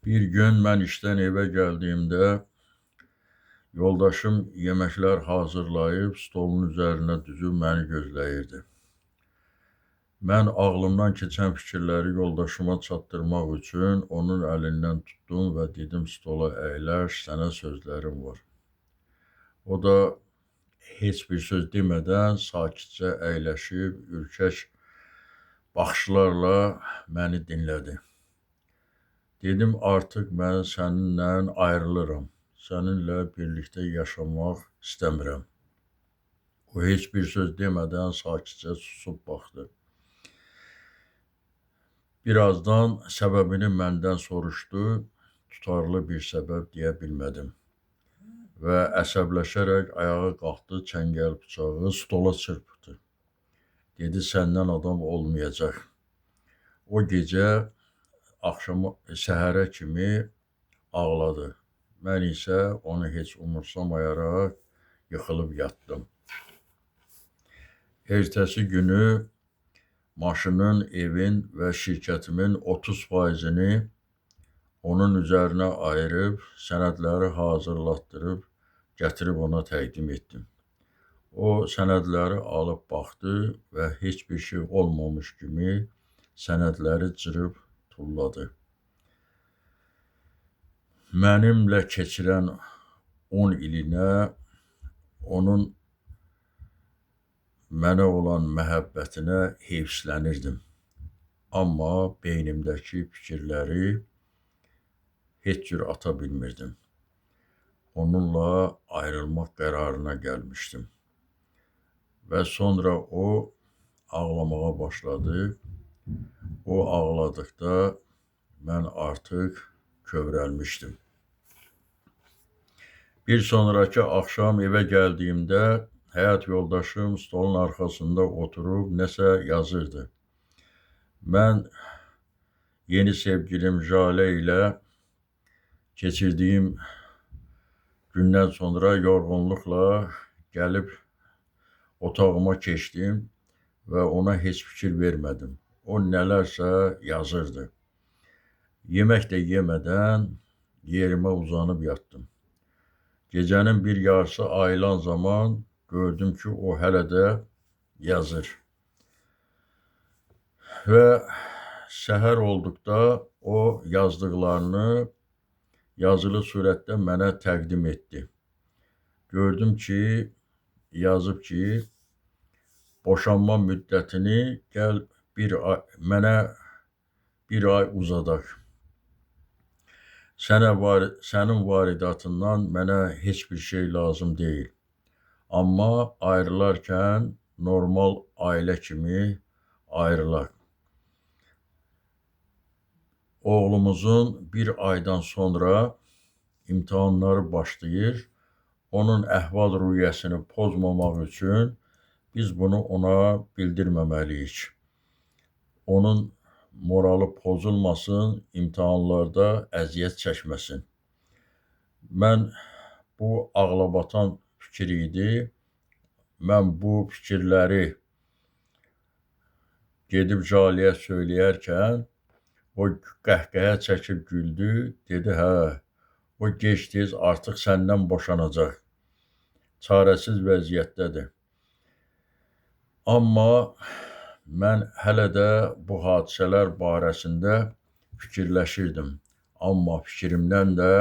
Bir gün mən işdən evə gəldiyimdə yoldaşım yeməklər hazırlayıb stolun üzərinə düzüb məni gözləyirdi. Mən ağlımdan keçən fikirləri yoldaşıma çatdırmaq üçün onun əlindən tutdum və dedim stola əyləş, sənə sözlərim var. O da heç bir söz demədən sakitcə əyləşib ürkək baxışlarla məni dinlədi. Dedim, artıq mən səninlə ayrılıram. Səninlə birlikdə yaşamaq istəmirəm. O heç bir söz demədən sakitcə susub baxdı. Birazdan səbəbini məndən soruşdu, tutarlı bir səbəb deyə bilmədim. Və əsəbləşərək ayağa qalxdı, çəngəl bıçağı stola çırpdı. Dedi, səndən adam olmayacaq. O gecə səhərə kimi ağladı. Mən isə onu heç umursamayaraq yıxılıb yatdım. Ertəsi günü maşının, evin və şirkətimin 30%-ni onun üzərinə ayırıb, sənədləri hazırlatdırıb, gətirib ona təqdim etdim. O sənədləri alıb baxdı və heç bir şey olmamış kimi sənədləri cırıb tulladı. Mənimlə keçirən 10 ilinə, onun mənə olan məhəbbətinə heyfslənirdim. Amma beynimdəki fikirləri heç cür ata bilmirdim. Onunla ayrılmaq qərarına gəlmişdim. Və sonra o ağlamağa başladı. O ağladıqda mən artıq kövrəlmişdim. Bir sonraki axşam evə gəldiyimdə həyat yoldaşım stolun arxasında oturub nəsə yazırdı. Mən yeni sevgilim Jalə ilə keçirdiyim gündən sonra yorğunluqla gəlib otağıma keçdim və ona heç fikir vermədim. O nələrsə yazırdı. Yemək də yemədən yerimə uzanıb yatdım. Gecənin bir yarısı ayılan zaman gördüm ki, o hələ də yazır. Və səhər olduqda o yazdıqlarını yazılı surətdə mənə təqdim etdi. Gördüm ki, yazıb ki, boşanma müddətini gəl mənə bir ay uzadaq. Sənin varidatından mənə heç bir şey lazım deyil. Amma ayrılarkən normal ailə kimi ayrılaq. Oğlumuzun bir aydan sonra imtahanları başlayır. Onun əhval-ruhiyyəsini pozmamaq üçün biz bunu ona bildirməməliyik. Onun moralı pozulmasın, imtahanlarda əziyyət çəkməsin. Mən bu ağlabatan fikir idi. Mən bu fikirləri gedib Jaləyə söyləyərkən o qəhqəhə çəkib güldü, dedi, hə, o gec-tez artıq səndən boşanacaq. Çarəsiz vəziyyətdədir. Amma mən hələ də bu hadisələr barəsində fikirləşirdim. Amma fikrimdən də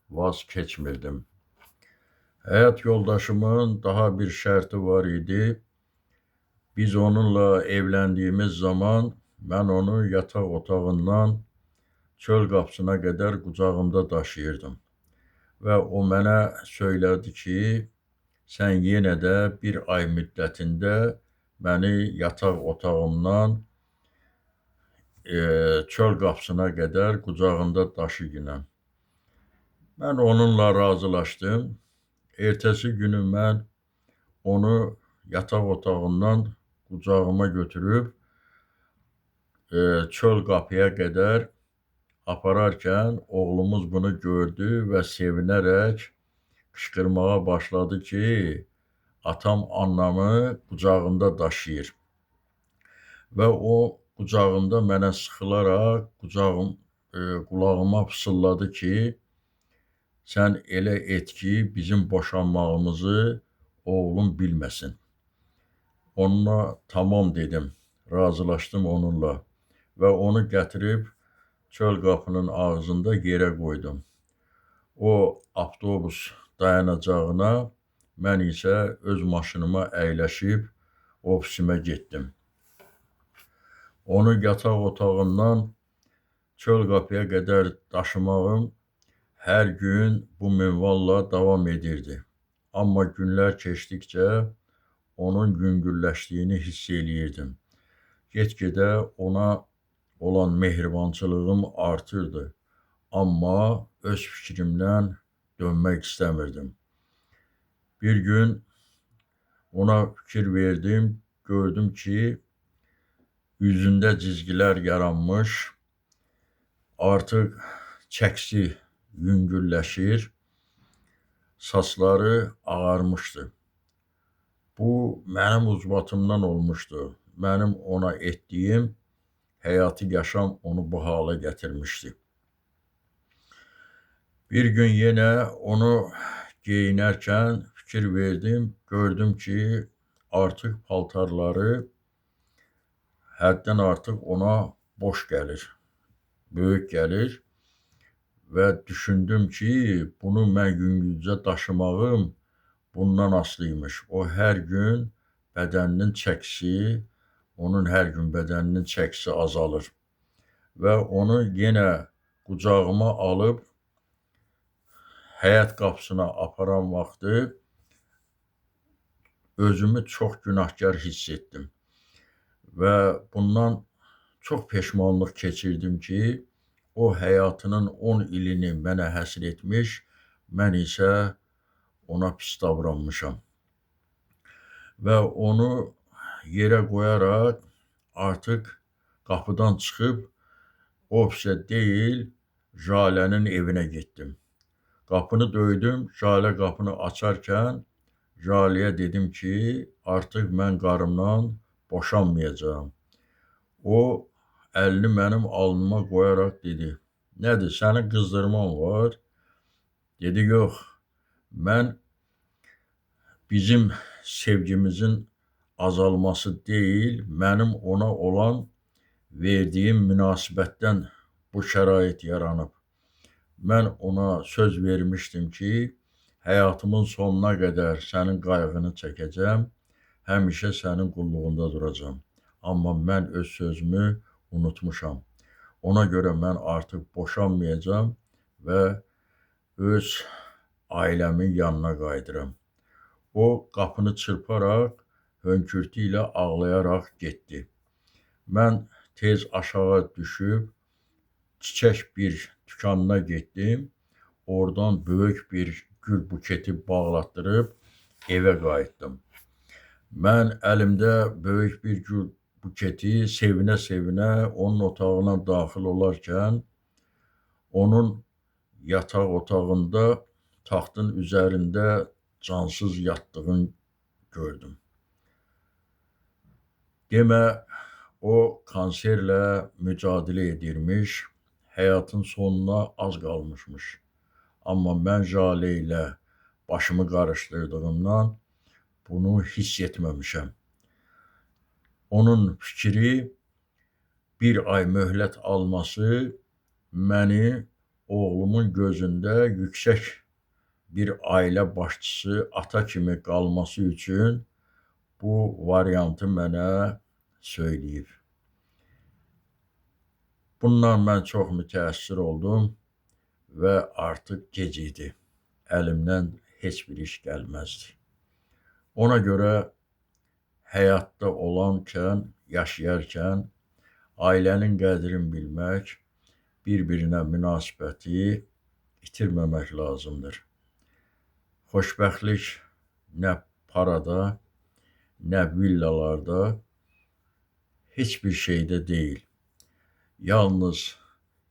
vaz keçmirdim. Həyat yoldaşımın daha bir şərti var idi. Biz onunla evləndiyimiz zaman mən onu yataq otağından çöl qapısına qədər qucağımda daşıyırdım. Və o mənə söylədi ki, sən yenə də bir ay müddətində məni yataq otağımdan çöl qapısına qədər qucağında daşıyınam. Mən onunla razılaşdım. Ertəsi günü mən onu yataq otağından qucağıma götürüb çöl qapıya qədər apararkən oğlumuz bunu gördü və sevinərək qışqırmağa başladı ki, atam annamı qucağında daşıyır. Və o qucağında mənə sıxılaraq qulağıma fısıldadı ki, sən elə et ki, bizim boşanmağımızı oğlum bilməsin. Onunla tamam dedim, razılaşdım onunla və onu gətirib çöl qapının ağzında yerə qoydum. O avtobus dayanacağına, mən isə öz maşınıma əyləşib ofisimə getdim. Onu yataq otağından çöl qapıya qədər daşımağım hər gün bu minvalla davam edirdi. Amma günlər keçdikcə onun yüngülləşdiyini hiss eləyirdim. Get-gedə ona olan mehribançılığım artırdı. Amma öz fikrimdən dönmək istəmirdim. Bir gün ona fikir verdim, gördüm ki, üzündə cizgilər yaranmış, artıq çəksi yüngülləşir, saçları ağarmışdı. Bu, mənim ucbatımdan olmuşdu. Mənim ona etdiyim həyati yaşam onu bu hala gətirmişdi. Bir gün yenə onu geyinərkən fikir verdim, gördüm ki, artıq paltarları həddən artıq ona boş gəlir, böyük gəlir və düşündüm ki, bunu mən yüngülcə daşımağım bundan asılıymış. O hər gün bədəninin çəkisi, onun hər gün bədəninin çəkisi azalır və onu yenə qucağıma alıb həyət qapısına aparan vaxtı özümü çox günahkar hiss etdim və bundan çox peşmanlıq keçirdim ki, o həyatının 10 ilini mənə həsr etmiş, mən isə ona pis davranmışam. Və onu yerə qoyaraq artıq qapıdan çıxıb ofisə deyil, Jalənin evinə getdim. Qapını döydüm, Jalə qapını açarkən Jaləyə dedim ki, artıq mən qarımdan boşanmayacağam. O, əlini mənim alnıma qoyaraq dedi, nədir, sənin qızdırman var? Dedi, yox, mən bizim sevgimizin azalması deyil, mənim ona olan verdiyim münasibətdən bu şərait yaranıb. Mən ona söz vermişdim ki, həyatımın sonuna qədər sənin qayğını çəkəcəm, həmişə sənin qulluğunda duracam. Amma mən öz sözümü unutmuşam. Ona görə mən artıq boşanmayacam və öz ailəmin yanına qayıdıram. O, qapını çırparaq, hönkürtü ilə ağlayaraq getdi. Mən tez aşağı düşüb, çiçək bir dükanına getdim. Oradan böyük bir gül buketi bağlatdırıb evə qayıtdım. Mən əlimdə böyük bir gül buketi sevinə-sevinə onun otağına daxil olarkən, onun yataq otağında taxtın üzərində cansız yatdığını gördüm. Demə, o kanserlə mücadilə edirmiş, həyatın sonuna az qalmışmış. Amma mən Jalə ilə başımı qarışdırdığımdan bunu hiss etməmişəm. Onun fikri bir ay möhlət alması məni oğlumun gözündə yüksək bir ailə başçısı, ata kimi qalması üçün bu variantı mənə söyləyib. Bundan mən çox mütəəssir oldum və artıq gec idi. Əlimdən heç bir iş gəlməzdi. Ona görə həyatda olankən, yaşayarkən ailənin qədrini bilmək, bir-birinə münasibəti itirməmək lazımdır. Xoşbəxtlik nə parada, nə villalarda, heç bir şeydə deyil. Yalnız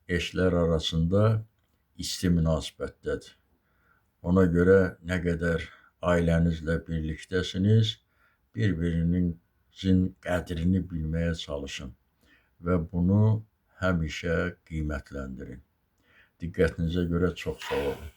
eşlər arasında isti münasibətdədir. Ona görə nə qədər ailənizlə birlikdəsiniz, bir-birinizin qədrini bilməyə çalışın və bunu həmişə qiymətləndirin. Diqqətinizə görə çox sağ olun.